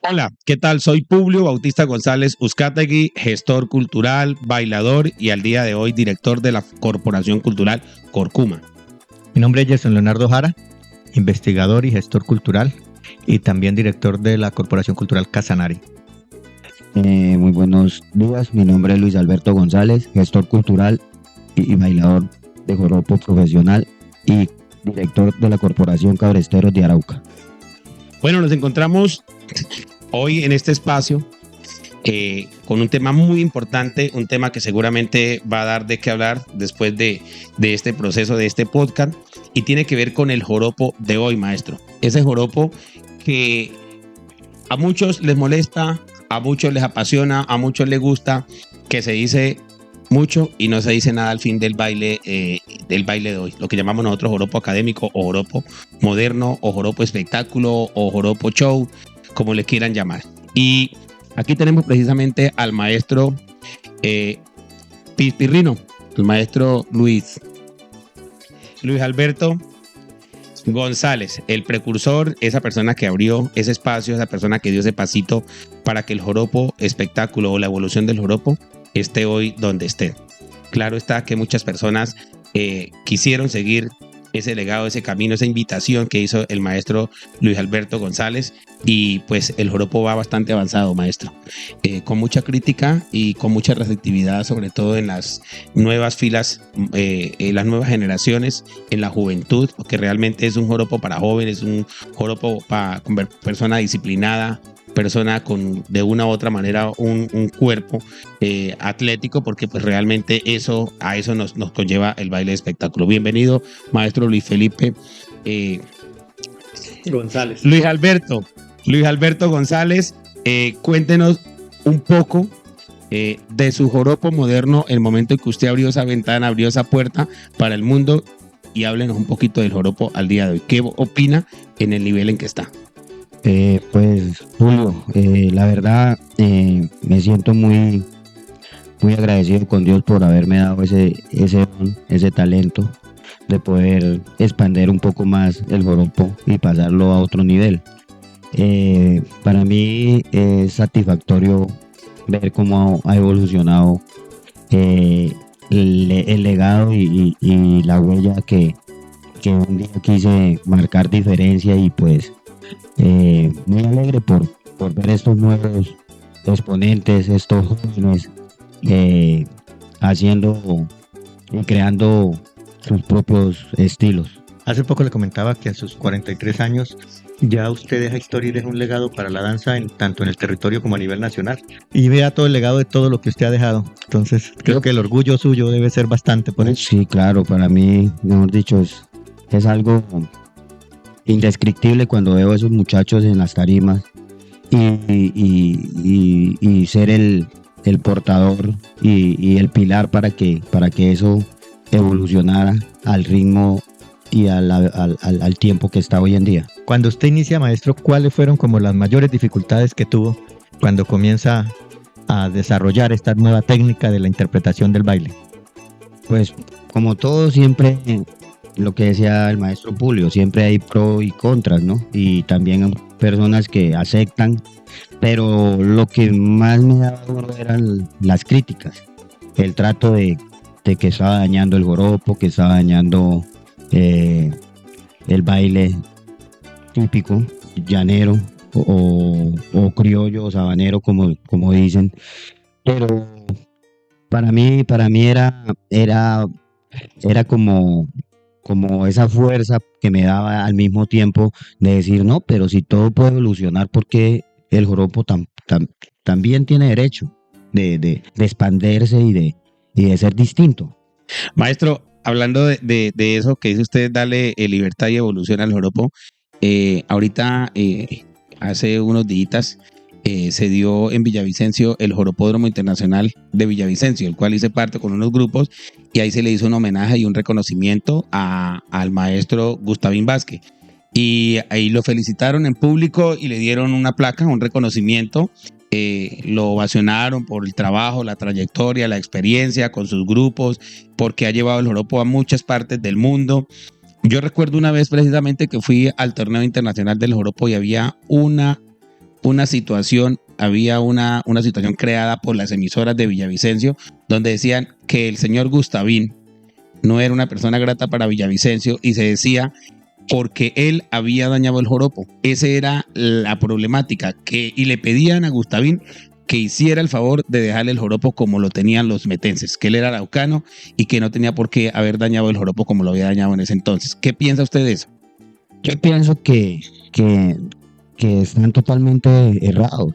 Hola, ¿qué tal? Soy Publio Bautista González Uzcategui, gestor cultural, bailador y al día de hoy director de la Corporación Cultural Corcuma. Mi nombre es Gerson Leonardo Jara, investigador y gestor cultural y también director de la Corporación Cultural Casanare. Muy buenos días, mi nombre es Luis Alberto González, gestor cultural y bailador de joropo profesional y director de la Corporación Cabresteros de Arauca. Bueno, nos encontramos hoy en este espacio con un tema muy importante, un tema que seguramente va a dar de qué hablar después de este proceso, de este podcast, y tiene que ver con el joropo de hoy, maestro. Ese joropo que a muchos les molesta, a muchos les apasiona, a muchos les gusta, que se dice mucho y no se dice nada al fin del baile de hoy, lo que llamamos nosotros joropo académico o joropo moderno o joropo espectáculo o joropo show, como le quieran llamar. Y aquí tenemos precisamente al maestro Pispirrino, el maestro Luis Alberto González, el precursor, esa persona que abrió ese espacio, esa persona que dio ese pasito para que el joropo espectáculo o la evolución del joropo esté hoy donde esté. Claro está que muchas personas quisieron seguir ese legado, ese camino, esa invitación que hizo el maestro Luis Alberto González, y pues el joropo va bastante avanzado, maestro, con mucha crítica y con mucha receptividad, sobre todo en las nuevas filas, en las nuevas generaciones, en la juventud, porque realmente es un joropo para jóvenes, un joropo para persona disciplinada, persona con de una u otra manera un cuerpo atlético, porque pues realmente a eso nos conlleva el baile de espectáculo. Bienvenido, maestro Luis Felipe González. Luis Alberto González, cuéntenos un poco de su joropo moderno, el momento en que usted abrió esa ventana, abrió esa puerta para el mundo, y háblenos un poquito del joropo al día de hoy. ¿Qué opina en el nivel en que está? Pues Julio, la verdad me siento muy agradecido con Dios por haberme dado ese talento de poder expandir un poco más el joropo y pasarlo a otro nivel. Para mí es satisfactorio ver cómo ha evolucionado el legado y la huella que un día quise marcar diferencia, y pues muy alegre por ver estos nuevos exponentes, estos jóvenes haciendo y creando sus propios estilos. Hace poco le comentaba que a sus 43 años ya usted deja historia y deja un legado para la danza tanto en el territorio como a nivel nacional. Y vea todo el legado de todo lo que usted ha dejado. Entonces creo que el orgullo suyo debe ser bastante por eso. Sí, claro, para mí, mejor dicho, es algo indescriptible cuando veo a esos muchachos en las tarimas y ser el portador y el pilar para que eso evolucionara al ritmo y al tiempo que está hoy en día. Cuando usted inicia, maestro, ¿cuáles fueron como las mayores dificultades que tuvo cuando comienza a desarrollar esta nueva técnica de la interpretación del baile? Pues como todo, siempre lo que decía el maestro Publio, siempre hay pros y contras, ¿no? Y también hay personas que aceptan, pero lo que más me daba duro eran las críticas, el trato de que estaba dañando el joropo, que estaba dañando el baile típico, llanero o criollo o sabanero, como dicen. Pero para mí era como esa fuerza que me daba al mismo tiempo de decir, no, pero si todo puede evolucionar, ¿por qué el joropo también tiene derecho de expandirse y de ser distinto? Maestro, hablando de eso que dice usted, darle libertad y evolución al joropo, ahorita hace unos días se dio en Villavicencio el Joropódromo Internacional de Villavicencio, el cual hice parte con unos grupos, y ahí se le hizo un homenaje y un reconocimiento al maestro Gustavín Vázquez. Y ahí lo felicitaron en público y le dieron una placa, un reconocimiento. Lo ovacionaron por el trabajo, la trayectoria, la experiencia con sus grupos, porque ha llevado el joropo a muchas partes del mundo. Yo recuerdo una vez precisamente que fui al torneo internacional del joropo y había una una situación, había una situación creada por las emisoras de Villavicencio, donde decían que el señor Gustavín no era una persona grata para Villavicencio y se decía porque él había dañado el joropo. Esa era la problemática, y le pedían a Gustavín que hiciera el favor de dejarle el joropo como lo tenían los metenses, que él era araucano y que no tenía por qué haber dañado el joropo como lo había dañado en ese entonces. ¿Qué piensa usted de eso? Yo pienso que están totalmente errados,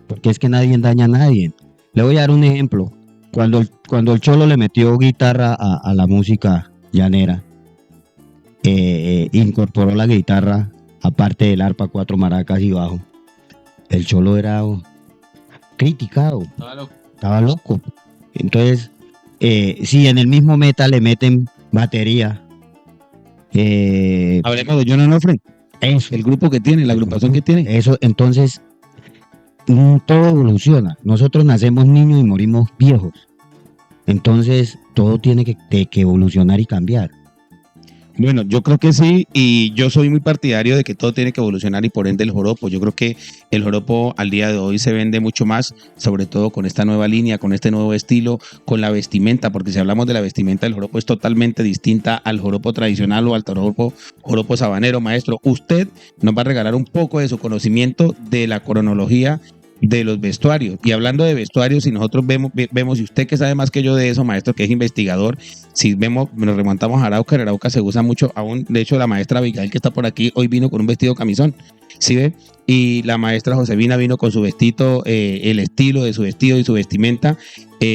porque es que nadie daña a nadie. Le voy a dar un ejemplo. Cuando el Cholo le metió guitarra a la música llanera, incorporó la guitarra, aparte del arpa, 4 maracas y bajo, el Cholo era criticado, estaba loco. Entonces, si en el mismo metal le meten batería, hablemos de John Onofre, el grupo que tiene, la agrupación que tiene. Eso, entonces, todo evoluciona. Nosotros nacemos niños y morimos viejos. Entonces, todo tiene que evolucionar y cambiar. Bueno, yo creo que sí, y yo soy muy partidario de que todo tiene que evolucionar y por ende el joropo. Yo creo que el joropo al día de hoy se vende mucho más, sobre todo con esta nueva línea, con este nuevo estilo, con la vestimenta, porque si hablamos de la vestimenta, el joropo es totalmente distinta al joropo tradicional o al joropo sabanero. Maestro, usted nos va a regalar un poco de su conocimiento de la cronología de los vestuarios. Y hablando de vestuarios, si nosotros vemos, y usted que sabe más que yo de eso, maestro, que es investigador, si vemos, nos remontamos a Arauca, en Arauca se usa mucho aún. De hecho, la maestra Abigail, que está por aquí, hoy vino con un vestido camisón, ¿sí ve? Y la maestra Josefina vino con su vestido, el estilo de su vestido y su vestimenta.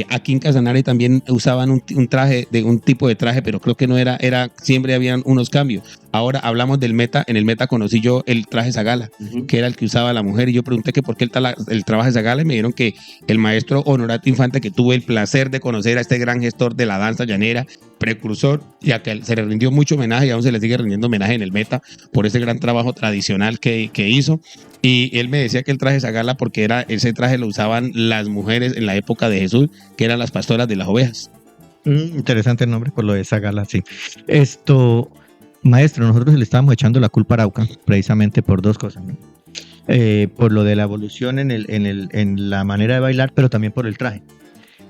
Aquí en Casanare también usaban un traje, un tipo de traje, pero creo que no era, siempre habían unos cambios. Ahora hablamos del meta. En el meta conocí yo el traje Zagala, que era el que usaba la mujer, y yo pregunté que por qué el traje Zagala, y me dijeron que el maestro Honorato Infante, que tuve el placer de conocer a este gran gestor de la danza llanera, precursor, y a que se le rindió mucho homenaje, y aún se le sigue rindiendo homenaje en el meta por ese gran trabajo tradicional que hizo. Y él me decía que el traje Zagala, porque ese traje lo usaban las mujeres en la época de Jesús, que eran las pastoras de las ovejas. Interesante el nombre por lo de Zagala, sí. Maestro, nosotros le estábamos echando la culpa a Arauca, precisamente por 2 cosas, ¿no? Por lo de la evolución en la manera de bailar, pero también por el traje.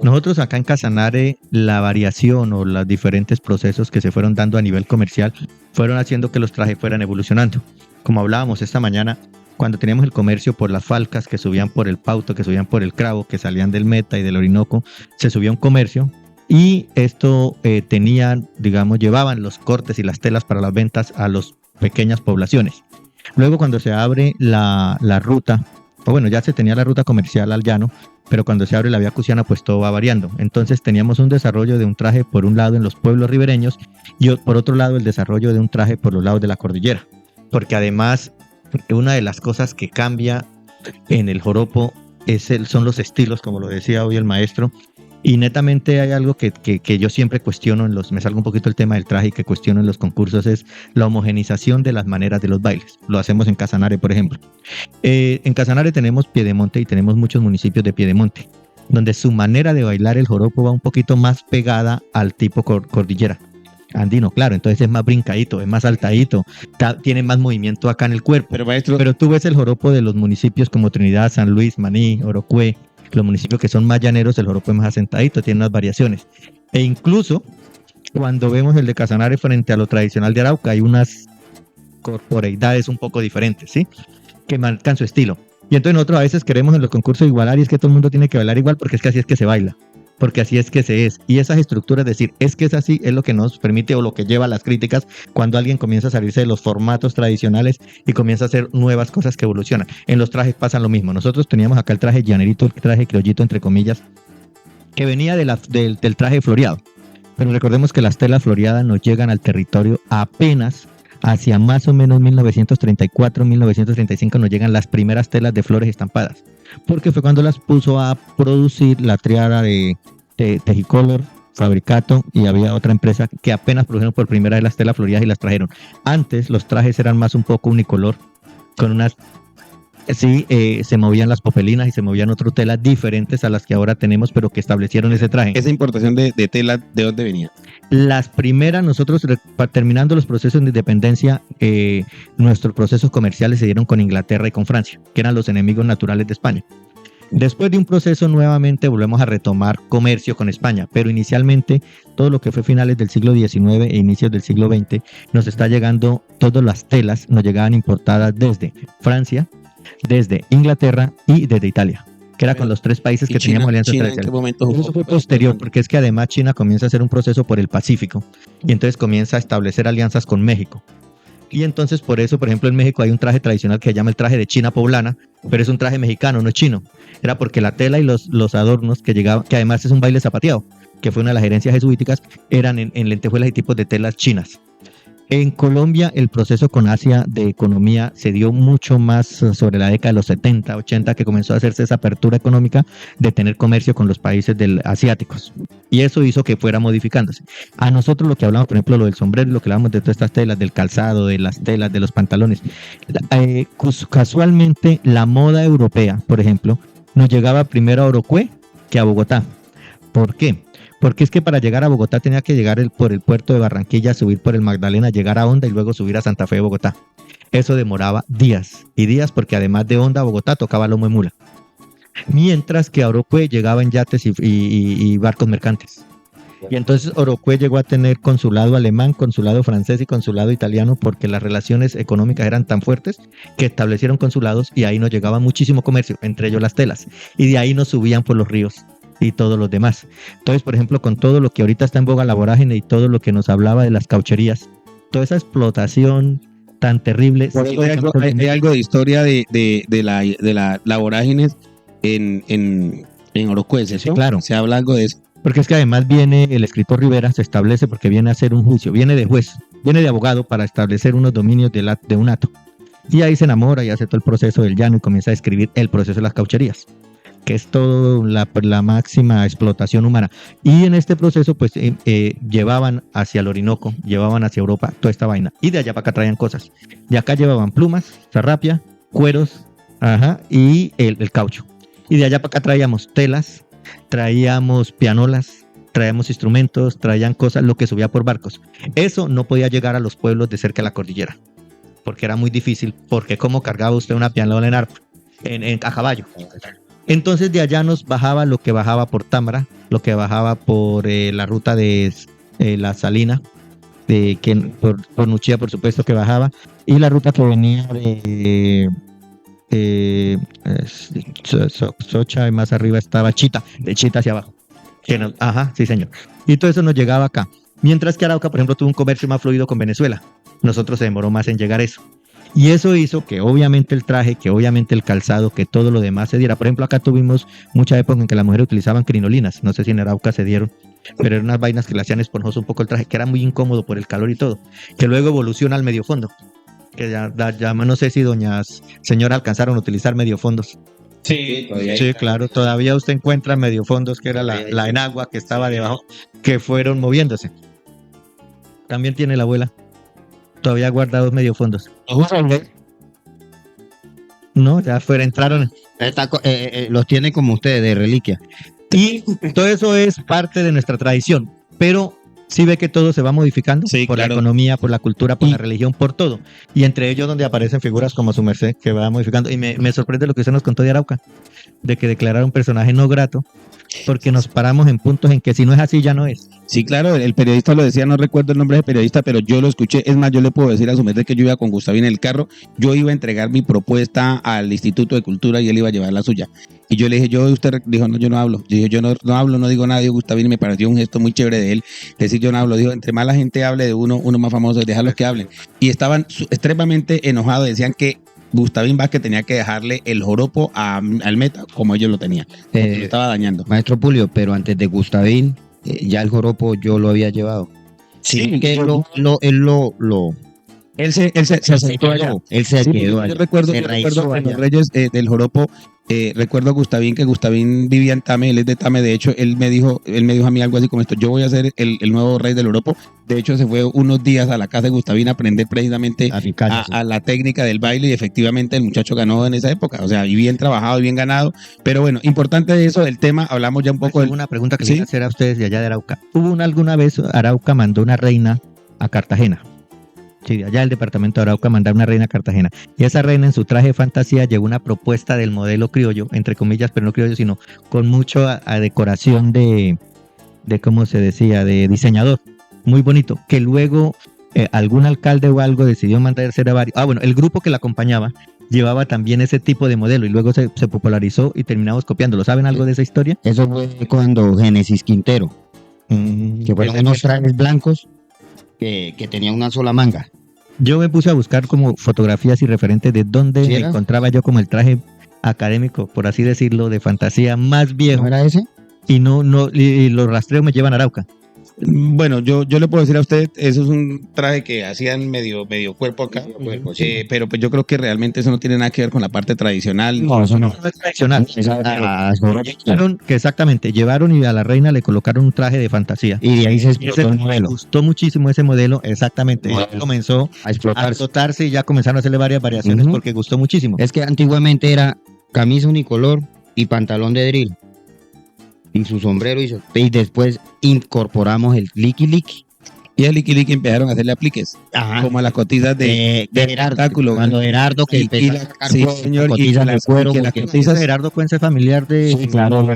Nosotros acá en Casanare, la variación o los diferentes procesos que se fueron dando a nivel comercial fueron haciendo que los trajes fueran evolucionando. Como hablábamos esta mañana, cuando teníamos el comercio por las falcas que subían por el Pauto, que subían por el Cravo, que salían del Meta y del Orinoco, se subía un comercio y esto llevaban los cortes y las telas para las ventas a las pequeñas poblaciones. Luego cuando se abre la ruta, ya se tenía la ruta comercial al llano, pero cuando se abre la vía Cusiana, pues todo va variando. Entonces teníamos un desarrollo de un traje por un lado en los pueblos ribereños y por otro lado el desarrollo de un traje por los lados de la cordillera. Porque además, una de las cosas que cambia en el joropo son los estilos, como lo decía hoy el maestro. Y netamente hay algo que yo siempre cuestiono, me salgo un poquito el tema del traje y que cuestiono en los concursos, es la homogenización de las maneras de los bailes. Lo hacemos en Casanare, por ejemplo. En Casanare tenemos Piedemonte y tenemos muchos municipios de Piedemonte, donde su manera de bailar el joropo va un poquito más pegada al tipo cordillera. Andino, claro, entonces es más brincadito, es más saltadito, tiene más movimiento acá en el cuerpo. Pero maestro, pero tú ves el joropo de los municipios como Trinidad, San Luis, Maní, Orocue, los municipios que son más llaneros, el joropo es más asentadito, tiene unas variaciones. E incluso cuando vemos el de Casanare frente a lo tradicional de Arauca, hay unas corporeidades un poco diferentes, ¿sí? Que marcan su estilo. Y entonces nosotros a veces queremos en los concursos igualar, y es que todo el mundo tiene que bailar igual, porque es que así es que se baila, porque así es que se es. Y esas estructuras, decir, es que es así, es lo que nos permite o lo que lleva a las críticas cuando alguien comienza a salirse de los formatos tradicionales y comienza a hacer nuevas cosas que evolucionan. En los trajes pasa lo mismo. Nosotros teníamos acá el traje llanerito, el traje criollito, entre comillas, que venía del traje floreado. Pero recordemos que las telas floreadas nos llegan al territorio apenas hacia más o menos 1934, 1935 nos llegan las primeras telas de flores estampadas, porque fue cuando las puso a producir la triada de Tejicolor, Fabricato, y había otra empresa que apenas produjeron por primera vez las telas floreadas y las trajeron. Antes los trajes eran más un poco unicolor, con unas Sí, se movían las popelinas y se movían otras telas diferentes a las que ahora tenemos, pero que establecieron ese traje. Esa importación de tela, ¿de dónde venía? Las primeras, nosotros terminando los procesos de independencia, nuestros procesos comerciales se dieron con Inglaterra y con Francia, que eran los enemigos naturales de España. Después de un proceso nuevamente volvemos a retomar comercio con España, pero inicialmente todo lo que fue finales del siglo XIX e inicios del siglo XX nos está llegando, todas las telas nos llegaban importadas desde Francia, desde Inglaterra y desde Italia, que era con los tres países que teníamos alianzas China, ¿en qué tradicionales. momento jugó? Eso fue posterior, porque es que además China comienza a hacer un proceso por el Pacífico y entonces comienza a establecer alianzas con México. Y entonces por eso, por ejemplo, en México hay un traje tradicional que se llama el traje de China poblana, pero es un traje mexicano, no es chino. Era porque la tela y los adornos que llegaban, que además es un baile zapateado, que fue una de las herencias jesuíticas, eran en lentejuelas y tipos de telas chinas. En Colombia el proceso con Asia de economía se dio mucho más sobre la década de los 70, 80, que comenzó a hacerse esa apertura económica de tener comercio con los países asiáticos. Y eso hizo que fuera modificándose. A nosotros lo que hablamos, por ejemplo, lo del sombrero, lo que hablamos de todas estas telas, del calzado, de las telas, de los pantalones. Casualmente la moda europea, por ejemplo, nos llegaba primero a Orocue que a Bogotá. ¿Por qué? Porque es que para llegar a Bogotá tenía que llegar por el puerto de Barranquilla, subir por el Magdalena, llegar a Honda y luego subir a Santa Fe de Bogotá. Eso demoraba días y días porque además de Honda a Bogotá tocaba lomo de mula. Mientras que a Orocue llegaba en yates y barcos mercantes. Y entonces Orocue llegó a tener consulado alemán, consulado francés y consulado italiano porque las relaciones económicas eran tan fuertes que establecieron consulados y ahí nos llegaba muchísimo comercio, entre ellos las telas. Y de ahí nos subían por los ríos y todos los demás. Entonces, por ejemplo, con todo lo que ahorita está en boga la vorágine y todo lo que nos hablaba de las caucherías, toda esa explotación tan terrible. Hay algo de historia de la vorágine en Orocue, ¿sí? Sí, claro. Se habla algo de eso. Porque es que además viene el escritor Rivera, se establece porque viene a hacer un juicio, viene de juez, viene de abogado para establecer unos dominios de un hato. Y ahí se enamora y hace todo el proceso del llano y comienza a escribir el proceso de las caucherías, que es todo la máxima explotación humana. Y en este proceso, pues, llevaban hacia el Orinoco, llevaban hacia Europa toda esta vaina. Y de allá para acá traían cosas. De acá llevaban plumas, zarrapia, cueros, y el caucho. Y de allá para acá traíamos telas, traíamos pianolas, traíamos instrumentos, traían cosas, lo que subía por barcos. Eso no podía llegar a los pueblos de cerca de la cordillera, porque era muy difícil, porque ¿cómo cargaba usted una pianola en arpa, a caballo? Entonces de allá nos bajaba lo que bajaba por Támara, lo que bajaba por la ruta de La Salina, por Nuchía, por supuesto que bajaba, y la ruta que venía de Socha y más arriba estaba Chita, de Chita hacia abajo. Sí señor. Y todo eso nos llegaba acá. Mientras que Arauca, por ejemplo, tuvo un comercio más fluido con Venezuela. Nosotros se demoró más en llegar a eso. Y eso hizo que obviamente el traje, que obviamente el calzado, que todo lo demás se diera. Por ejemplo, acá tuvimos mucha época en que las mujeres utilizaban crinolinas. No sé si en Arauca se dieron, pero eran unas vainas que le hacían esponjoso un poco el traje, que era muy incómodo por el calor y todo. Que luego evoluciona al medio fondo. Que ya no sé si doñas señoras alcanzaron a utilizar medio fondos. Sí, todavía. Sí, claro, todavía usted encuentra medio fondos, que era la enagua que estaba debajo, que fueron moviéndose. También tiene la abuela. Todavía guardados medio fondos. No, ya entraron. Los tiene como ustedes, de reliquia. Y todo eso es parte de nuestra tradición, pero sí ve que todo se va modificando, sí, por claro. La economía, por la cultura, por la religión, por todo. Y entre ellos donde aparecen figuras como su merced, que va modificando. Y me sorprende lo que usted nos contó de Arauca, de que declararon personaje no grato, porque nos paramos en puntos en que si no es así, ya no es. Sí, claro, el periodista lo decía, no recuerdo el nombre del periodista, pero yo lo escuché. Es más, yo le puedo decir a su merced que yo iba con Gustavín en el carro, yo iba a entregar mi propuesta al Instituto de Cultura y él iba a llevar la suya. Y yo le dije, usted dijo, no, yo no hablo. Yo dije, yo no hablo, no digo nada. Digo, Gustavín, me pareció un gesto muy chévere de él. Decir, yo no hablo. Dijo, entre más la gente hable de uno más famoso, déjalos que hablen. Y estaban extremadamente enojados, decían que Gustavín Vázquez tenía que dejarle el joropo al Meta como ellos lo tenían. Lo estaba dañando. Maestro Pulio, pero antes de Gustavín, ya el joropo yo lo había llevado. Sí, que él se asentó allá. Él se quedó allá. Yo recuerdo Se en raizó los allá. Reyes del joropo, recuerdo a Gustavín, que Gustavín vivía en Tame, él es de Tame, de hecho, él me dijo a mí algo así como esto: yo voy a ser el nuevo rey del Oropo. De hecho, se fue unos días a la casa de Gustavín a aprender precisamente a la técnica del baile, y efectivamente el muchacho ganó en esa época, o sea, y bien trabajado y bien ganado. Pero bueno, importante de eso, del tema, hablamos ya un poco. Una pregunta que quería hacer a ustedes de allá de Arauca. ¿Alguna vez Arauca mandó una reina a Cartagena? Sí, de allá del departamento de Arauca mandaron una reina a Cartagena. Y esa reina, en su traje de fantasía, llevó una propuesta del modelo criollo, entre comillas, pero no criollo, sino con mucho a decoración de ¿cómo se decía?, de diseñador. Muy bonito. Que luego algún alcalde o algo decidió mandar hacer a varios. Bueno, el grupo que la acompañaba llevaba también ese tipo de modelo y luego se popularizó y terminamos copiándolo. ¿Saben algo de esa historia? Eso fue cuando Génesis Quintero, que fueron unos trajes blancos que tenían una sola manga. Yo me puse a buscar como fotografías y referentes de dónde me encontraba yo como el traje académico, por así decirlo, de fantasía más viejo. ¿No era ese? Y y los rastreos me llevan a Arauca. Bueno, yo le puedo decir a usted, eso es un traje que hacían medio cuerpo acá, sí. Pero pues yo creo que realmente eso no tiene nada que ver con la parte tradicional. No, eso no es tradicional. Exactamente, llevaron y a la reina le colocaron un traje de fantasía. Y de ahí se explotó el modelo. Me gustó muchísimo ese modelo, exactamente. Comenzó a explotarse y ya comenzaron a hacerle varias variaciones porque gustó muchísimo. Es que antiguamente era camisa unicolor y pantalón de drill. Y su sombrero, y después incorporamos el liqui. Y el liqui empezaron a hacerle apliques. Ajá. Como a las cotizas de Gerardo. Cuando Gerardo, que empezó a sacar cotizas de cuero. Que las cotizas de Gerardo Cuenca familiar de... Sí, claro.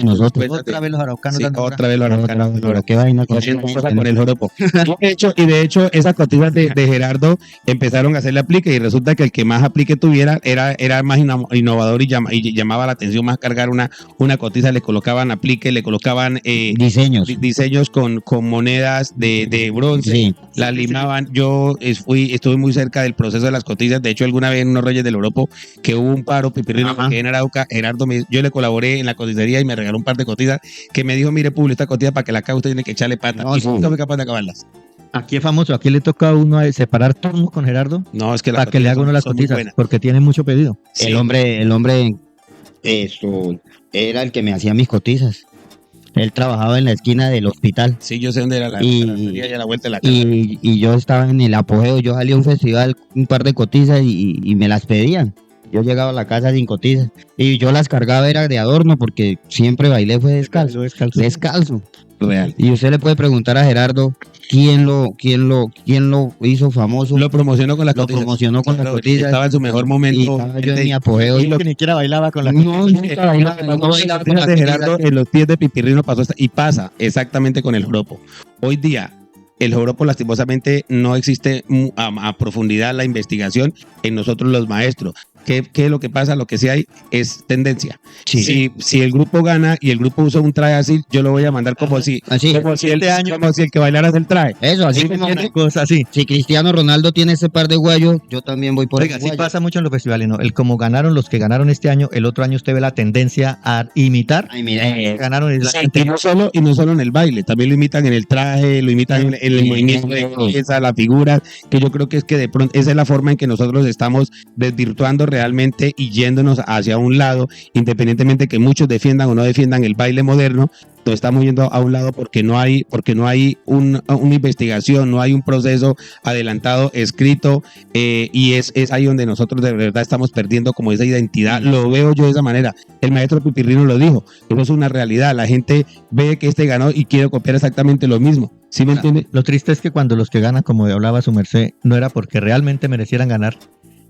Nosotros. Otra vez los araucanos. Sí, otra vez los araucanos. Pero qué vaina con el joropo. De hecho, esas cotizas de Gerardo empezaron a hacerle aplique, y resulta que el que más aplique tuviera era más innovador y llamaba la atención más cargar una cotiza. Le colocaban aplique, le colocaban diseños con monedas de bronce, sí. La limaban. Yo estuve muy cerca del proceso de las cotizas. De hecho, alguna vez en unos Reyes del Oropo, que hubo un paro pipirrino que en Arauca, Gerardo, yo le colaboré en la coticería y me regaló un par de cotizas, que me dijo: mire, Publio, esta cotilla para que la acabe usted tiene que echarle pata. Y nunca fui capaz de acabarlas. Aquí es famoso, aquí le toca a uno separar turnos con Gerardo. No, es que para que le haga uno las cotizas, porque tiene mucho pedido. Sí. El hombre, era el que me hacía mis cotizas. Él trabajaba en la esquina del hospital. Sí, yo sé dónde era la vuelta de la casa. Y yo estaba en el apogeo. Yo salí a un festival, un par de cotizas y me las pedían. Yo llegaba a la casa sin cotizas y yo las cargaba, era de adorno, porque siempre bailé fue descalzo. Real. Y usted le puede preguntar a Gerardo quién lo hizo famoso. Lo promocionó con las cotizas. Lo promocionó con las cotizas. Estaba en su mejor momento. Y estaba yo en mi apogeo. Y que ni siquiera bailaba con las cotizas. Nunca bailaba con las de Gerardo en los pies de Pipirrino pasó y pasa exactamente con el joropo. Hoy día el joropo, lastimosamente, no existe a profundidad la investigación en nosotros los maestros. ¿Qué es lo que pasa? Lo que sí hay es tendencia. Sí. Si el grupo gana y el grupo usa un traje así, yo lo voy a mandar como si el que bailara el traje. Eso, así como una cosa así. Si Cristiano Ronaldo tiene ese par de guayos, yo también voy por ese guayo. Así pasa mucho en los festivales, ¿no? Como ganaron los que ganaron este año, el otro año usted ve la tendencia a imitar. Ganaron y no solo en el baile, también lo imitan en el traje, lo imitan en el movimiento de cabeza, la figura, que yo creo que es que de pronto esa es la forma en que nosotros estamos desvirtuando realmente y yéndonos hacia un lado, independientemente que muchos defiendan o no defiendan el baile moderno. Nos estamos yendo a un lado porque no hay una investigación, no hay un proceso adelantado, escrito, y es ahí donde nosotros de verdad estamos perdiendo como esa identidad. Lo veo yo de esa manera. El maestro Pipirrino lo dijo, eso es una realidad. La gente ve que ganó y quiere copiar exactamente lo mismo. ¿Sí me entiende? Lo triste es que cuando los que ganan, como hablaba su merced, no era porque realmente merecieran ganar,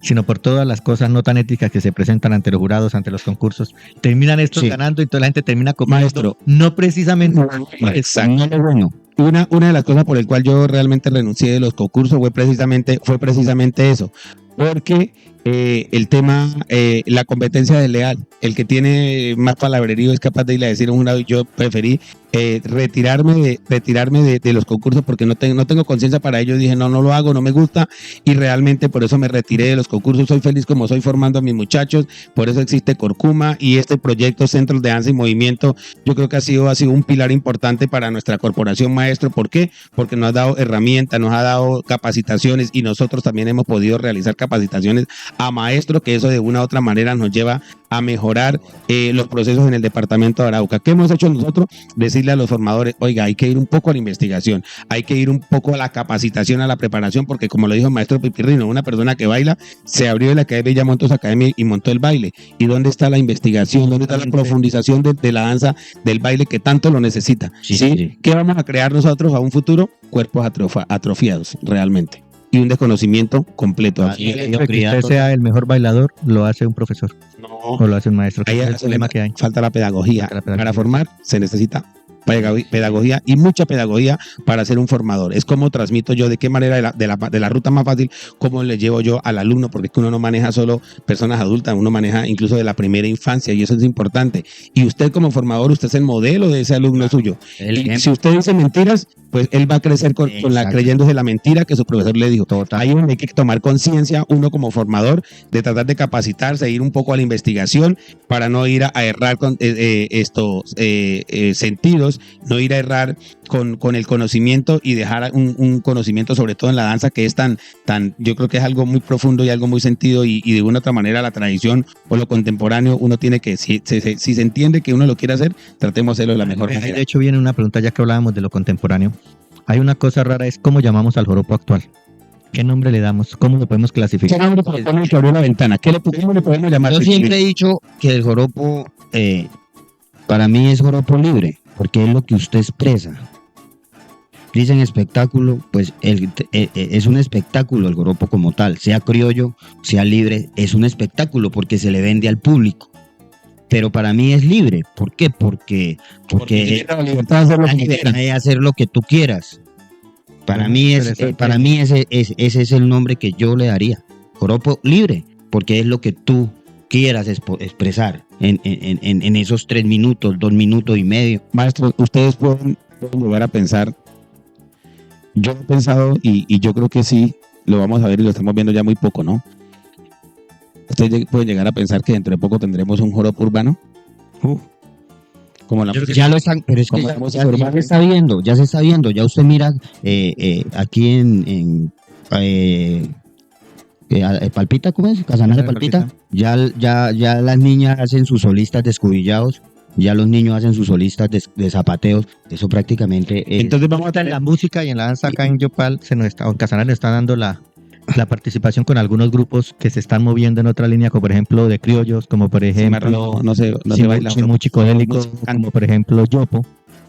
sino por todas las cosas no tan éticas que se presentan ante los jurados, ante los concursos. Terminan estos ganando y toda la gente termina copiando. Maestro, no precisamente. Exacto. Una de las cosas por el cual yo realmente renuncié de los concursos fue precisamente eso. Porque el tema, la competencia desleal, el que tiene más palabrerío es capaz de ir a decir a un lado. Yo preferí retirarme de los concursos porque no tengo conciencia para ello. Dije, no lo hago, no me gusta, y realmente por eso me retiré de los concursos. Soy feliz como soy formando a mis muchachos, por eso existe Corcuma y este proyecto Centros de Danza y Movimiento. Yo creo que ha sido un pilar importante para nuestra corporación, maestro. ¿Por qué? Porque nos ha dado herramientas, nos ha dado capacitaciones, y nosotros también hemos podido realizar capacitaciones a maestro, que eso de una u otra manera nos lleva a mejorar los procesos en el departamento de Arauca. ¿Qué hemos hecho nosotros? Decirle a los formadores, oiga, hay que ir un poco a la investigación, hay que ir un poco a la capacitación, a la preparación, porque como lo dijo el maestro Pipirrino, una persona que baila, se abrió la Academia Bella Montos Academia y montó el baile. ¿Y dónde está la investigación? ¿Dónde está la profundización de la danza, del baile que tanto lo necesita? ¿Sí? ¿Qué vamos a crear nosotros a un futuro? Cuerpos atrofiados, realmente. Y un desconocimiento completo. Que usted sea el mejor bailador, lo hace un profesor. No. O lo hace un maestro. Ahí es el problema que hay. Falta la pedagogía. Para formar se necesita pedagogía y mucha pedagogía para ser un formador. Es como transmito yo, de qué manera de la ruta más fácil, cómo le llevo yo al alumno, porque es que uno no maneja solo personas adultas, uno maneja incluso de la primera infancia y eso es importante. Y usted como formador, usted es el modelo de ese alumno suyo. Y si usted dice mentiras, pues él va a crecer creyéndose la mentira que su profesor le dijo. Ahí hay que tomar conciencia, uno como formador, de tratar de capacitarse, ir un poco a la investigación para no ir a errar con estos sentidos, no ir a errar con el conocimiento y dejar un conocimiento, sobre todo en la danza, que es tan, yo creo que es algo muy profundo y algo muy sentido, y de una u otra manera la tradición o lo contemporáneo, uno tiene que, si se entiende que uno lo quiere hacer, tratemos de hacerlo de la mejor manera. De hecho, viene una pregunta, ya que hablábamos de lo contemporáneo. Hay una cosa rara, es cómo llamamos al joropo actual. ¿Qué nombre le damos? ¿Cómo lo podemos clasificar? ¿Qué nombre propone el que abrió la ventana? ¿Cómo le podemos llamar? Yo siempre he dicho que el joropo, para mí es joropo libre, porque es lo que usted expresa. Dicen espectáculo, pues es un espectáculo el joropo como tal, sea criollo, sea libre, es un espectáculo porque se le vende al público. Pero para mí es libre. ¿Por qué? Porque tiene la libertad de hacer lo que tú quieras. Para mí ese es el nombre que yo le daría. Joropo libre, porque es lo que tú quieras expresar en esos 3 minutos, 2 minutos y medio. Maestro, ustedes pueden llegar a pensar, yo he pensado y yo creo que sí, lo vamos a ver y lo estamos viendo ya muy poco, ¿no? Ustedes pueden llegar a pensar que dentro de poco tendremos un joropo urbano. Como ya lo están, pero es que ya se está viendo, ya usted mira aquí en Palpita, ¿cómo es? Casanare de Palpita. Ya las niñas hacen sus solistas descubillados, ya los niños hacen sus solistas de zapateos, eso prácticamente es. Entonces vamos a estar en la música y en la danza acá en Yopal, en Casanare está dando la participación con algunos grupos que se están moviendo en otra línea, como por ejemplo de criollos, como por ejemplo no se baila muy psicodélicos, como por ejemplo Yopo,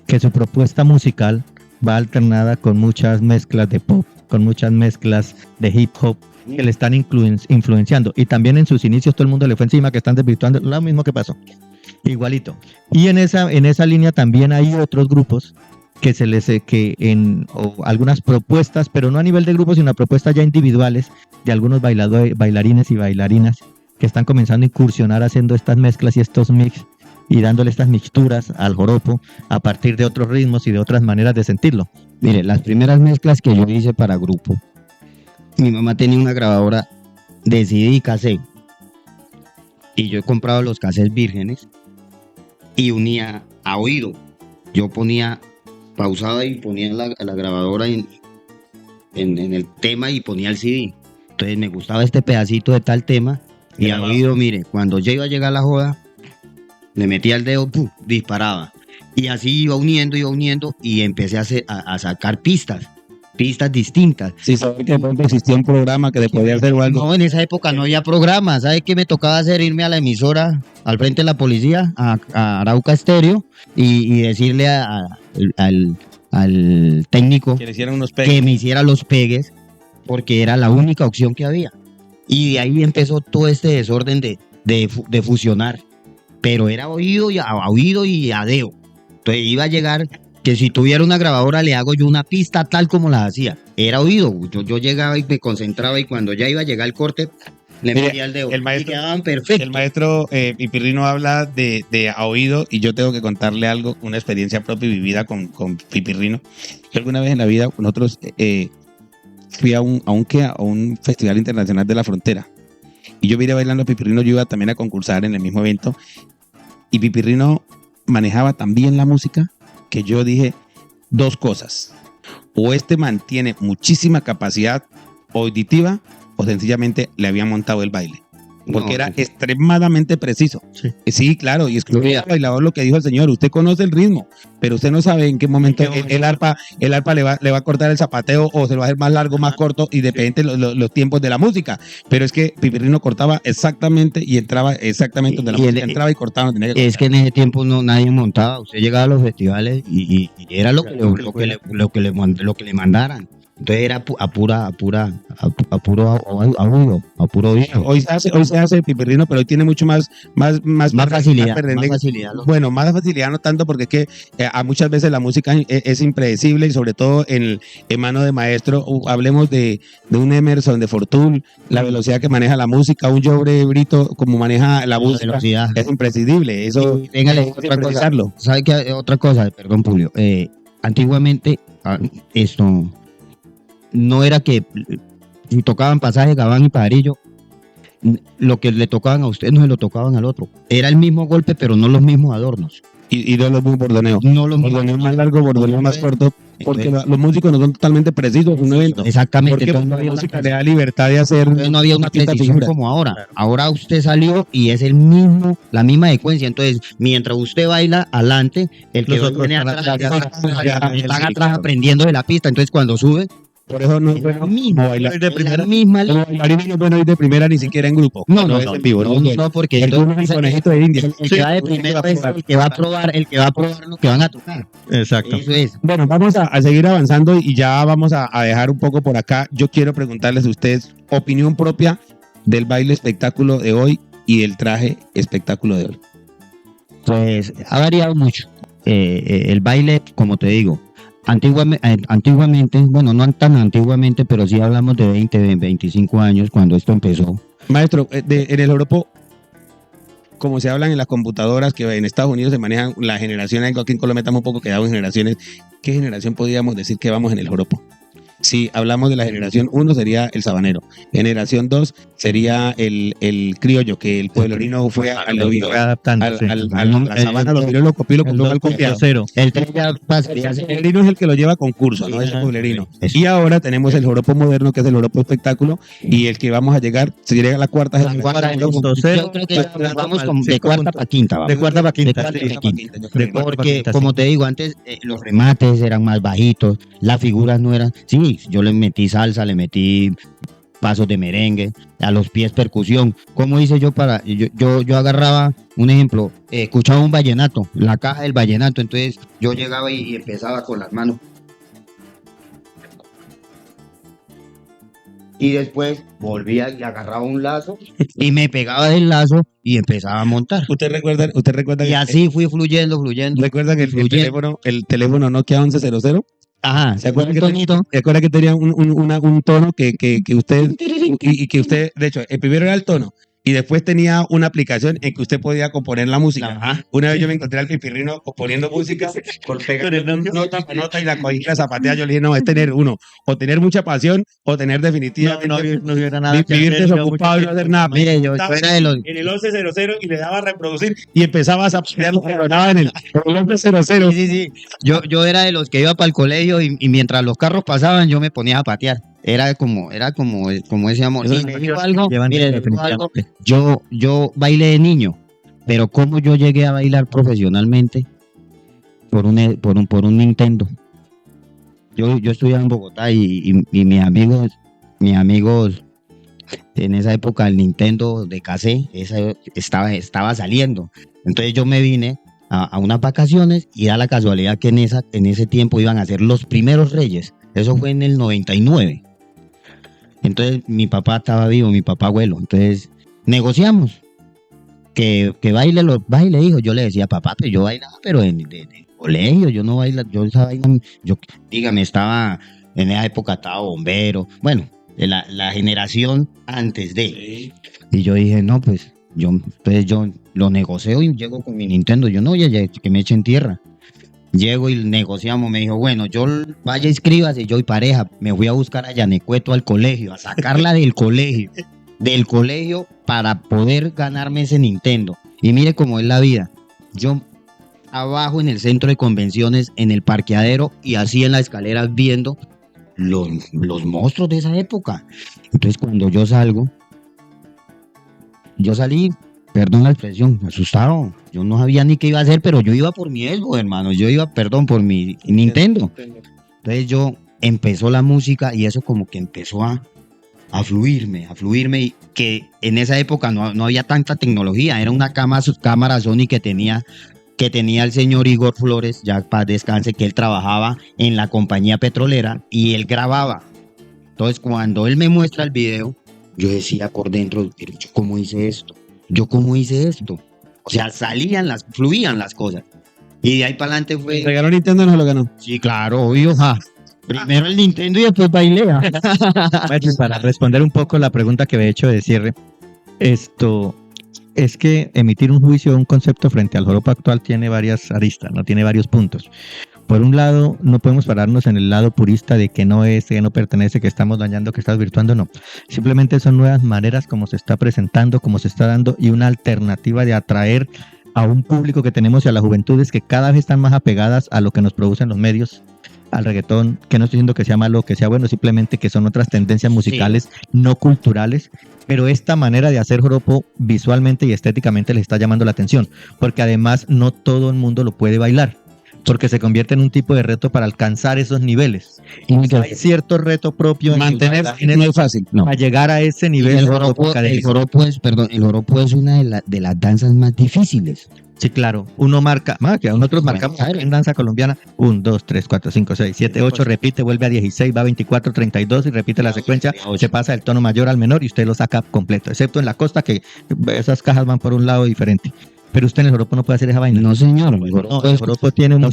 que su propuesta musical va alternada con muchas mezclas de pop, con muchas mezclas de hip hop que le están influenciando, y también en sus inicios todo el mundo le fue encima, que están desvirtuando lo mismo que pasó, igualito. Y en esa línea también hay otros grupos que o algunas propuestas, pero no a nivel de grupos, sino a propuestas ya individuales de algunos bailarines y bailarinas que están comenzando a incursionar haciendo estas mezclas y estos mix y dándole estas mixturas al joropo a partir de otros ritmos y de otras maneras de sentirlo. Mire, las primeras mezclas que yo hice para grupo, mi mamá tenía una grabadora de CD y cassette, y yo he comprado los cassettes vírgenes y unía a oído. Yo ponía pausaba y ponía la grabadora en el tema y ponía el CD. Entonces me gustaba este pedacito de tal tema y a oído, mire, cuando ya iba a llegar la joda, le metía el dedo, ¡pum!, disparaba. Y así iba uniendo y empecé a sacar pistas distintas. Sí, sabía que de pronto existía un programa que le podía hacer o algo. No, en esa época no había programa. ¿Sabe qué me tocaba hacer? Irme a la emisora al frente de la policía, a Arauca Estéreo, y decirle al técnico que me hiciera los pegues, porque era la única opción que había. Y de ahí empezó todo este desorden de fusionar. Pero era oído y a dedo. Entonces iba a llegar que si tuviera una grabadora le hago yo una pista tal como la hacía. Era oído. Yo llegaba y me concentraba, y cuando ya iba a llegar el corte, le metía el dedo. Y quedaban perfectos. El maestro Pipirrino habla de a oído, y yo tengo que contarle algo, una experiencia propia y vivida con Pipirrino. Yo alguna vez en la vida, nosotros fui a un festival internacional de la frontera. Y yo vine bailando a Pipirrino, yo iba también a concursar en el mismo evento. Y Pipirrino manejaba tan bien la música que yo dije 2 cosas. O este man tiene muchísima capacidad auditiva, o sencillamente le habían montado el baile? Porque No, era extremadamente preciso. Sí. Sí, claro, y excluía al bailador lo que dijo el señor. Usted conoce el ritmo, pero usted no sabe en qué momento el arpa le va a cortar el zapateo o se lo va a hacer más largo, más corto, y depende los tiempos de la música. Pero es que Pipirrino cortaba exactamente y entraba exactamente donde la música entraba y cortaba. No tenía que Es que en ese tiempo nadie montaba. Usted llegaba a los festivales y era lo que le mandaran. Entonces era a puro audio, a puro oído. Hoy se hace Pipirrino, pero hoy tiene mucho más facilidad. Bueno, más facilidad no tanto, porque es que a muchas veces la música es impredecible, y sobre todo en mano de maestro. Hablemos de un Emerson, de Fortul, la velocidad que maneja la música, un Jobre Brito como maneja la música, velocidad. es imprescindible. Eso Véngale, otra cosa. ¿Sabe qué? Otra cosa, perdón, Julio. Antiguamente, esto no era que si tocaban Pasaje, Gabán y Pajarillo, lo que le tocaban a usted no se lo tocaban al otro. Era el mismo golpe, pero no los mismos adornos. Y no los bordoneos. No los Bordoneo más largo, bordoneo más corto, porque los músicos no son totalmente precisos en un evento. Exactamente. Porque Entonces, la música le da libertad de hacer. no había una precisión figura como ahora. Ahora usted salió y es la misma secuencia. Entonces, mientras usted baila adelante, el que viene atrás están atrás aprendiendo de la pista. Entonces, cuando sube, por eso no es bueno bailar de primera. la misma. Como bailarín no es bueno ir de primera ni siquiera en grupo. No, es en vivo. no, porque el conejito de India. el que va de primero es el que va a probar lo que van a tocar. Exacto. Eso es. Bueno, vamos a seguir avanzando y ya vamos a dejar un poco por acá. Yo quiero preguntarles a ustedes opinión propia del baile espectáculo de hoy y el traje espectáculo de hoy. Pues ha variado mucho. El baile, como te digo, antiguamente, bueno, no tan antiguamente, pero sí hablamos de 25 años cuando esto empezó. Maestro, en el Europa, como se hablan en las computadoras, que en Estados Unidos se manejan las generaciones, aquí en Colombia estamos un poco quedados en generaciones. ¿Qué generación podríamos decir que vamos en el Joropo? Si hablamos de la generación 1 sería el sabanero, generación 2 sería el criollo, que el pueblerino fue a la sabana, lo miró, lo copió, lo compró al confiado. El 3 ya pasaría a El ser pueblerino es el que lo lleva a concurso, ¿no? Es el pueblerino. Y ahora tenemos el joropo moderno, que es el joropo espectáculo, y el que vamos a llegar, sería la cuarta generación. Yo creo que ya vamos de cuarta para quinta. Vamos. De cuarta para quinta. Porque, como te digo, antes los remates eran más bajitos, las figuras no eran. Sí, yo le metí salsa, le metí pasos de merengue, a los pies percusión. ¿Cómo hice yo yo agarraba, un ejemplo, escuchaba un vallenato, la caja del vallenato, entonces yo llegaba y empezaba con las manos. Y después volvía y agarraba un lazo y me pegaba del lazo y empezaba a montar. ¿Usted recuerda Y así fui fluyendo. ¿Recuerda que el teléfono Nokia 1100? Ajá, ¿Se acuerda que tenía un tono que usted, y que usted, de hecho, el primero era el tono, y después tenía una aplicación en que usted podía componer la música? Ajá. Una vez yo me encontré al Pipirrino componiendo música, nota por nota, y la cogí, la zapatea. Yo le dije, no, es tener o tener mucha pasión, o tener definitivamente No hubiera nada que vivir hacer, desocupado y no hacer nada. Mire, yo era de los... En el 1100 y le daba a reproducir y empezaba a zapatear lo que sonaba en el 1100. Sí. Yo era de los que iba para el colegio y mientras los carros pasaban yo me ponía a patear. Era como ese amor. Y le digo algo, mire, le digo algo, yo bailé de niño, pero como yo llegué a bailar profesionalmente por un Nintendo. Yo estudiaba en Bogotá y mis amigos en esa época el Nintendo de cassette estaba saliendo. Entonces yo me vine a unas vacaciones y da la casualidad que en ese tiempo iban a ser los primeros Reyes. Eso fue en el 99. Entonces mi papá estaba vivo, mi papá abuelo. Entonces negociamos que baile, hijo. Yo le decía, papá, pero yo bailaba, pero de colegio, yo no bailaba, dígame, estaba, en esa época estaba bombero. Bueno, la generación antes de. Sí. Y yo dije, no, pues yo lo negocio y llego con mi Nintendo. Yo no, ya que me echen tierra. Llego y negociamos, me dijo, bueno, yo vaya, inscríbase, yo y pareja. Me fui a buscar a Yanecueto al colegio, a sacarla del colegio para poder ganarme ese Nintendo. Y mire cómo es la vida. Yo abajo en el centro de convenciones, en el parqueadero y así en las escaleras viendo los monstruos de esa época. Entonces cuando yo salí, perdón la expresión, asustado. Yo no sabía ni qué iba a hacer, pero yo iba por mi Xbox, hermano. Yo iba, perdón, por mi Nintendo. Entonces empezó la música y eso como que empezó a fluirme, y que en esa época no había tanta tecnología. Era una cámara Sony que tenía el señor Igor Flores, ya paz descanse, que él trabajaba en la compañía petrolera y él grababa. Entonces cuando él me muestra el video, yo decía por dentro, pero ¿yo cómo hice esto? O sea, fluían las cosas. Y de ahí para adelante fue... ¿Regaló Nintendo o no se lo ganó? Sí, claro, obvio, Primero el Nintendo y después bailé. Bueno, para responder un poco la pregunta que había hecho de cierre, esto es que emitir un juicio de un concepto frente al joropo actual tiene varias aristas, ¿no? Tiene varios puntos. Por un lado, no podemos pararnos en el lado purista de que no es, que no pertenece, que estamos dañando, que estamos virtuando, no. Simplemente son nuevas maneras como se está presentando, como se está dando y una alternativa de atraer a un público que tenemos y a las juventudes que cada vez están más apegadas a lo que nos producen los medios, al reggaetón, que no estoy diciendo que sea malo, que sea bueno, simplemente que son otras tendencias musicales no culturales, pero esta manera de hacer joropo visualmente y estéticamente les está llamando la atención, porque además no todo el mundo lo puede bailar, porque se convierte en un tipo de reto para alcanzar esos niveles. Hay cierto reto propio Mantener no es fácil. No. para llegar a ese nivel. El joropo es una de las danzas más difíciles. Sí, claro. Uno marca, que nosotros marcamos en danza colombiana 1, 2, 3, 4, 5, 6, 7, 8, repite, vuelve a 16, va a 24, 32 y repite la secuencia, se pasa del tono mayor al menor y usted lo saca completo, excepto en la costa que esas cajas van por un lado diferente. Pero usted en el joropo no puede hacer esa vaina. No, señor. El joropo tiene un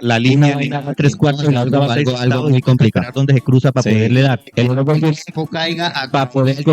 la línea de 3 cuartos y la otra va a algo muy complicado. Donde se cruza para poderle dar. El joropo para poder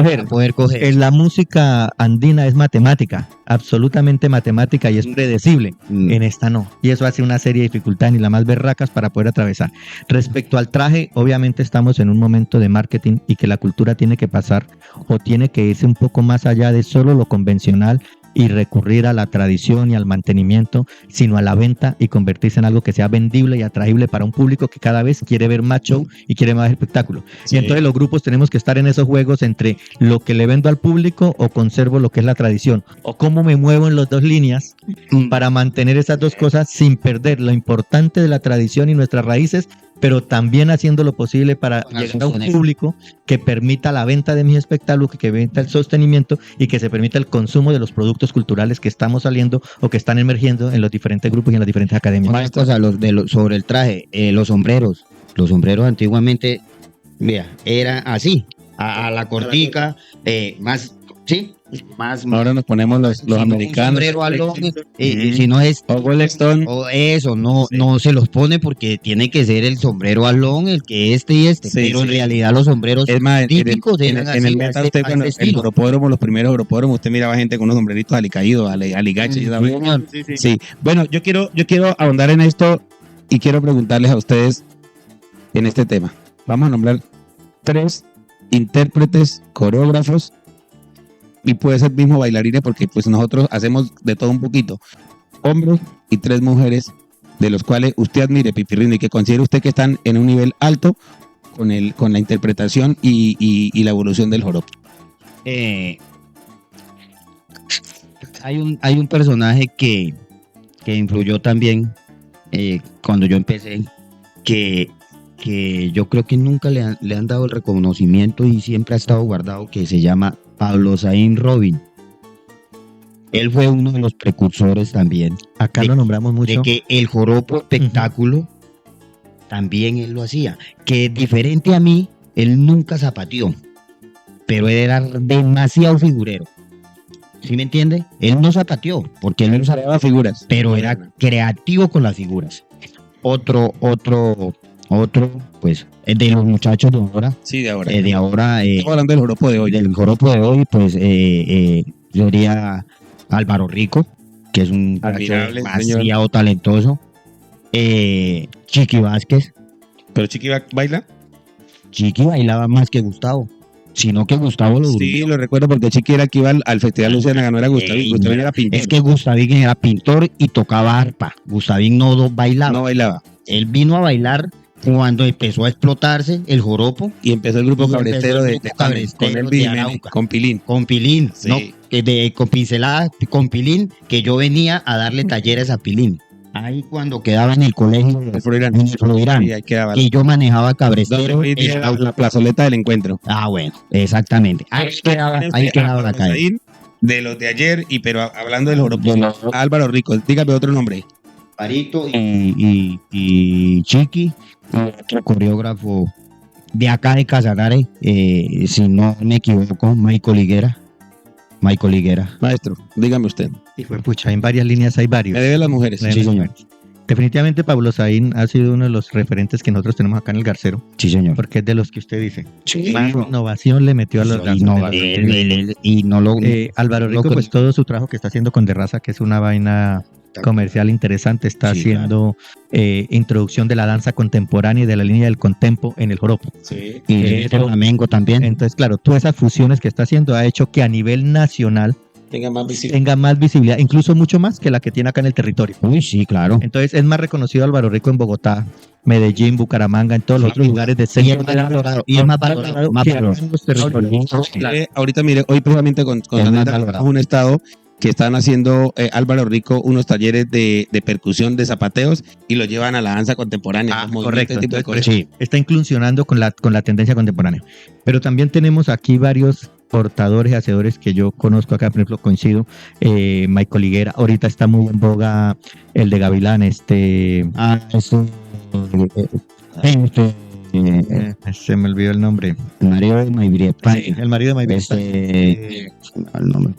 coger. En la música andina es matemática, absolutamente matemática y es predecible. En esta no. Y eso hace una serie de dificultades, ni las más berracas, para poder atravesar. Respecto al traje, obviamente estamos en un momento de marketing y que la cultura tiene que pasar o tiene que irse un poco más allá de solo lo convencional y recurrir a la tradición y al mantenimiento, sino a la venta y convertirse en algo que sea vendible y atraíble para un público que cada vez quiere ver más show y quiere más espectáculo. Sí. Y entonces los grupos tenemos que estar en esos juegos entre lo que le vendo al público o conservo lo que es la tradición, o cómo me muevo en las dos líneas para mantener esas dos cosas sin perder lo importante de la tradición y nuestras raíces, pero también haciendo lo posible para llegar a un público que permita la venta de mis espectáculos, que permita el sostenimiento y que se permita el consumo de los productos culturales que estamos saliendo o que están emergiendo en los diferentes grupos y en las diferentes academias. Más cosas sobre el traje, los sombreros. Los sombreros antiguamente, vea, era así, a la cortica, más, ¿sí? Más, ahora nos ponemos los americanos. Si no es o Wellington, o eso, no se los pone porque tiene que ser el sombrero alón, el que y este. Sí, pero en realidad los sombreros es más, típicos en el metal, usted cuando el oropódromo, los primeros oropódromos, usted miraba gente con unos sombreritos alicaídos, aligaches. Sí. Bueno, yo quiero ahondar en esto y quiero preguntarles a ustedes en este tema. Vamos a nombrar 3 intérpretes, coreógrafos, y puede ser mismo bailarines, porque pues nosotros hacemos de todo un poquito, hombres y 3 mujeres, de los cuales usted admire, Pipirrino, y que considere usted que están en un nivel alto con la interpretación y la evolución del joropo. Hay un personaje que influyó también cuando yo empecé, que yo creo que nunca le han dado el reconocimiento y siempre ha estado guardado, que se llama Pablo Saín Robin. Él fue uno de los precursores también. Acá lo nombramos mucho. De que el joropo espectáculo también él lo hacía. Que diferente a mí, él nunca zapateó, pero él era demasiado figurero. ¿Sí me entiende? Él no zapateó, porque él no usaba figuras, pero era creativo con las figuras. Otro, pues, de los muchachos de ahora. Sí, de ahora. Estamos hablando del joropo de hoy. Del joropo de hoy, pues, yo diría Álvaro Rico, que es un demasiado talentoso. Chiqui Vázquez. ¿Pero Chiqui baila? Chiqui bailaba más que Gustavo. Sino que Gustavo lo durmió. Sí, lo recuerdo porque Chiqui era que iba al Festival Luciana, ganó, era Gustavín. Gustavín era pintor. Es que Gustavín era pintor y tocaba arpa. Gustavín no bailaba. No bailaba. Él vino a bailar Cuando empezó a explotarse el joropo, Y empezó el grupo Y empezó cabrecero el de grupo con cabrestero el de Jiménez, Arauca. con Pilín. con Pilín, Sí. ¿no? Con pincelada, con Pilín, que yo venía a darle talleres a Pilín. Ahí cuando quedaba en el colegio, El Florirán. en el Florirán, Y ahí quedaba. y yo manejaba Donde cabrestero. hoy día era la plazoleta del encuentro. Ah, bueno, exactamente. Ahí quedaba la calle. Ahí de los de ayer, pero hablando del joropo. De los- Álvaro Rico, dígame otro nombre. Parito y Chiqui, y otro coreógrafo de acá de Casanare, si no me equivoco, Michael Higuera. Maestro, dígame usted. Y fue pucha, en varias líneas hay varios. Me debe las mujeres. Sí, Sí, señor. Definitivamente Pablo Saín ha sido uno de los referentes que nosotros tenemos acá en el Garcero, Sí, señor. porque es de los que usted dice. Sí. Más innovación le metió a los Y no lo... Álvaro lo Rico, que- pues todo su trabajo que está haciendo con De Raza, que es una vaina comercial interesante, está Sí, haciendo introducción de la danza contemporánea y de la línea del contempo en el joropo. Sí. Y eso- el flamenco también. Entonces, claro, todas esas fusiones que está haciendo ha hecho que a nivel nacional Tenga más visibilidad. tenga más visibilidad, incluso mucho más que la que tiene acá en el territorio. Uy, sí, claro. Entonces es más reconocido Álvaro Rico en Bogotá, Medellín, Bucaramanga, en todos los otros lugares de Y centro. es más valorado. Y es más valorado. Más que valorado. acá en los territorios. Ahorita mire, hoy precisamente con Es más Sandra valorado. trabajamos un estado que están haciendo Álvaro Rico unos talleres de percusión, de zapateos y lo llevan a la danza contemporánea. Ah, los movimientos, correcto. ese tipo de Entonces, cosas. Sí. Está inclusionando con la tendencia contemporánea. Pero también tenemos aquí varios portadores y hacedores que yo conozco acá, por ejemplo, coincido, Michael Higuera, ahorita está muy en boga el de Gavilán, Ah, eso. se me olvidó el nombre. Mario de Maibrie. El marido de Maybe. El nombre.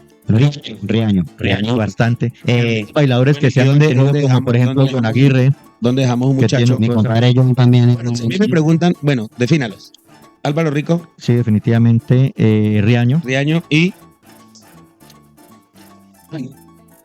Riaño. Riaño bastante. Eh, Bailadores que bueno, se ¿y han dónde- mantenido, dónde como dejamos- por ejemplo dónde John dejamos? Aguirre. ¿Dónde dejamos un Que tiene muchacho? Mi compadre John también. Bueno, si a mí me preguntan, bueno, defínalos. Álvaro Rico, Sí, definitivamente Riaño. Riaño y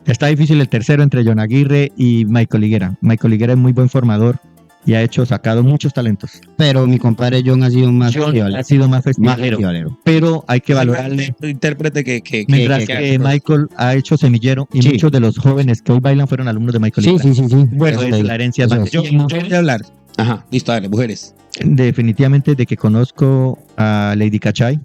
Está difícil el tercero entre John Aguirre y Michael Higuera. Michael Higuera es muy buen formador y ha sacado muchos talentos. Pero mi compadre John ha sido más Ha sido más festivalero, festivalero. pero hay que valorarle. intérprete que Mientras que Michael ha hecho semillero y Sí. muchos de los jóvenes que hoy bailan fueron alumnos de Michael Sí, Higuera. sí, sí, sí. Bueno, Eso es te la herencia es eso más- yo voy a hablar. Ajá, listo, dale, mujeres. Definitivamente de que conozco a Lady Cachay,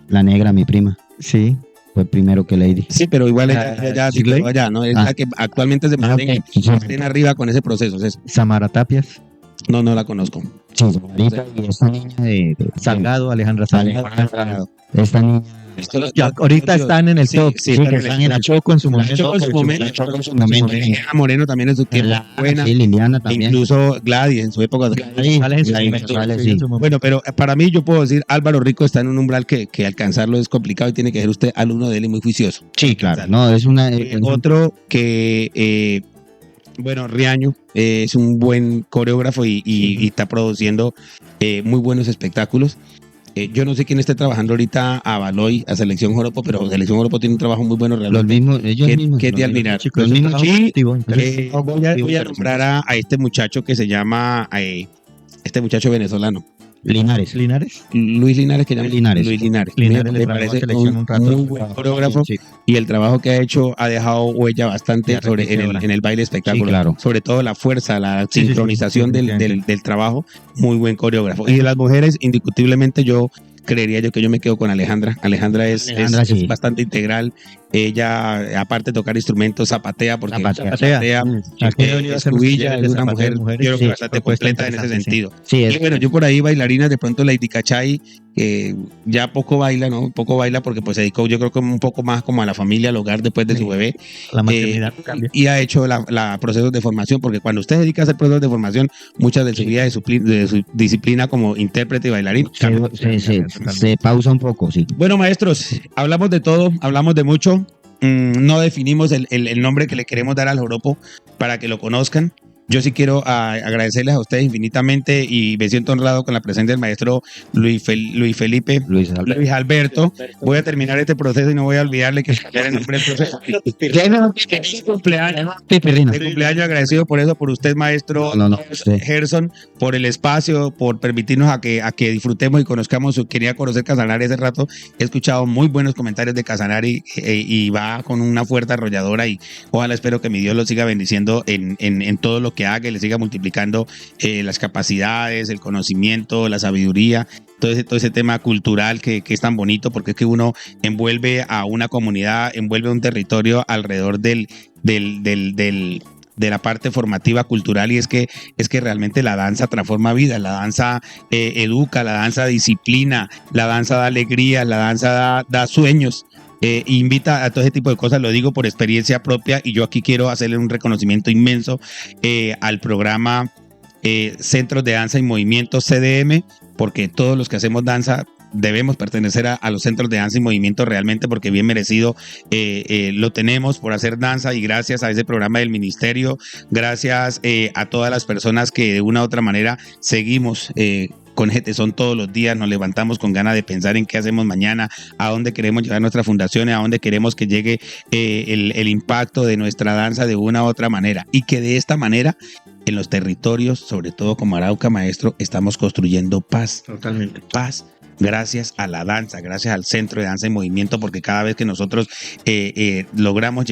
La negra, mi prima, sí. fue primero que Lady. Sí, pero igual ya Shirley. allá, ¿no? Es Ah. la que actualmente se mantiene estén arriba con ese proceso. Samara Tapias, No la conozco. Sí, ahorita y esta niña de Salgado, Alejandra Salgado. esta niña Ya, ahorita están en el Sí, top. sí, sí, están que en el están en La el Choco en su momento. Choco en su momento. La Choco en su momento. Liliana Moreno también en su tiempo. Buena. Sí, Liliana E también. incluso Gladys en su época. Sí, Sale en su Gladys momento, González, sí, sí. en su momento. Bueno, pero para mí yo puedo decir, Álvaro Rico está en un umbral que alcanzarlo es complicado y tiene que ser usted alumno de él y muy juicioso. Sí, claro. No, es una. Otro que, bueno, Riaño es un buen coreógrafo y está produciendo muy buenos espectáculos. Yo no sé quién esté trabajando ahorita a Baloy, a Selección Joropo, pero Selección Joropo tiene un trabajo muy bueno Los realmente. mismos, ellos ¿Qué- mismos. qué los de mismos admirar? chicos, Los los mismos mismos chicos. Voy a nombrar a este muchacho que se llama, este muchacho venezolano, Linares. Linares. Luis Linares, que llama Linares. Luis Linares. Linares me le trabajó a parece Selección un rato. muy buen coreógrafo Sí. y el trabajo que ha hecho ha dejado huella bastante Ya enriquecedora. en el baile espectáculo. Sí, claro. Sobre todo la fuerza, la Sí, sí, sí, sincronización sí, del trabajo, muy buen coreógrafo. Y de las mujeres, indiscutiblemente yo creería yo que yo me quedo con Alejandra. Alejandra es sí. bastante integral. Ella, aparte de tocar instrumentos, zapatea, porque Zapatea. Aquí he venido a hacer Escubilla unos es una talleres de mujer, mujeres, yo creo sí, que bastante propuesta completa en ese interesante, sí. sentido. Sí, Y es. bueno, yo por ahí bailarinas, de pronto Lady Cachay, ya poco baila, ¿no? Poco baila porque pues se dedicó yo creo que un poco más como a la familia, al hogar después de su bebé. La maternidad cambia. Y ha hecho la procesos de formación, porque cuando usted se dedica a hacer procesos de formación, muchas de su vida, de su disciplina como intérprete y bailarín. Se pausa un poco, sí. Bueno, maestros, hablamos de todo, hablamos de mucho. No definimos el nombre que le queremos dar al joropo para que lo conozcan. Yo sí quiero agradecerles a ustedes infinitamente y me siento honrado con la presencia del maestro Luis Felipe. Luis Luis Alberto. Voy a terminar este proceso y no voy a olvidarle que cambiar el nombre del proceso. De cumpleaños agradecido por eso, por usted, maestro No, sí. Gerson, por el espacio, por permitirnos a que disfrutemos y conozcamos. Quería conocer Casanare hace rato. He escuchado muy buenos comentarios de Casanare y va con una fuerza arrolladora y ojalá espero que mi Dios lo siga bendiciendo en todo lo lo que haga y le siga multiplicando las capacidades, el conocimiento, la sabiduría, todo ese tema cultural que es tan bonito, porque es que uno envuelve a una comunidad, envuelve a un territorio alrededor de la parte formativa cultural, y es que realmente la danza transforma vidas, la danza educa, la danza disciplina, la danza da alegría, la danza da sueños. Invita a todo ese tipo de cosas, lo digo por experiencia propia, y yo aquí quiero hacerle un reconocimiento inmenso al programa Centros de Danza y Movimiento CDM, porque todos los que hacemos danza debemos pertenecer a los centros de danza y movimiento realmente, porque bien merecido lo tenemos por hacer danza, y gracias a ese programa del ministerio, gracias a todas las personas que de una u otra manera seguimos con ese tesón todos los días, nos levantamos con ganas de pensar en qué hacemos mañana, a dónde queremos llevar nuestras fundaciones, a dónde queremos que llegue el impacto de nuestra danza de una u otra manera, y que de esta manera en los territorios, sobre todo como Arauca, maestro, estamos construyendo paz. Totalmente. Paz. Gracias a la danza, gracias al Centro de Danza y Movimiento, porque cada vez que nosotros logramos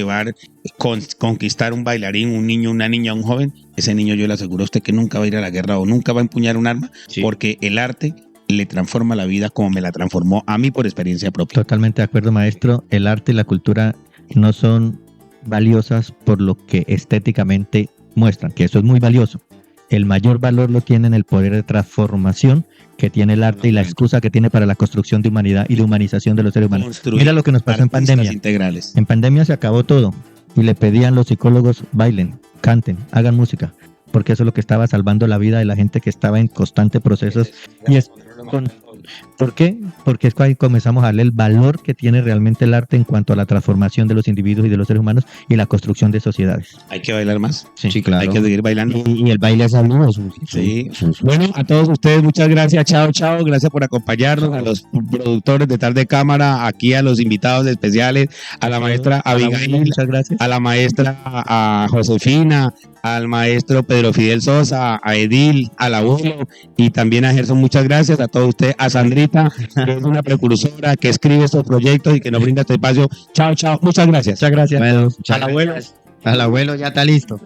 conquistar un bailarín, un niño, una niña, un joven, ese niño, yo le aseguro a usted que nunca va a ir a la guerra o nunca va a empuñar un arma, porque el arte le transforma la vida como me la transformó a mí por experiencia propia. Totalmente de acuerdo, maestro. El arte y la cultura no son valiosas por lo que estéticamente muestran, que eso es muy valioso. El mayor valor lo tiene en el poder de transformación que tiene el arte y la excusa que tiene para la construcción de humanidad y de humanización de los seres humanos. Mira lo que nos pasó en pandemia. Integrales. En pandemia se acabó todo y le pedían los psicólogos: bailen, canten, hagan música, porque eso es lo que estaba salvando la vida de la gente que estaba en constantes procesos. Y es ¿por qué? Porque es cuando comenzamos a darle el valor que tiene realmente el arte en cuanto a la transformación de los individuos y de los seres humanos y la construcción de sociedades. Hay que bailar más. Sí, claro. Hay que seguir bailando. Y el baile es algo. Sí. Bueno, a todos ustedes, muchas gracias. Chao, chao. Gracias por acompañarnos, a los productores detrás de cámara, aquí a los invitados especiales, a la maestra Abigail, muchas gracias. A la maestra a Josefina, al maestro Pedro Fidel Sosa, a Edil, al abuelo, y también a Gerson. Muchas gracias a todos ustedes, a Sandrita, que es una precursora, que escribe estos proyectos y que nos brinda este espacio. Chao, chao. Muchas gracias. Muchas gracias. Bueno, Al abuelo. al abuelo ya está listo.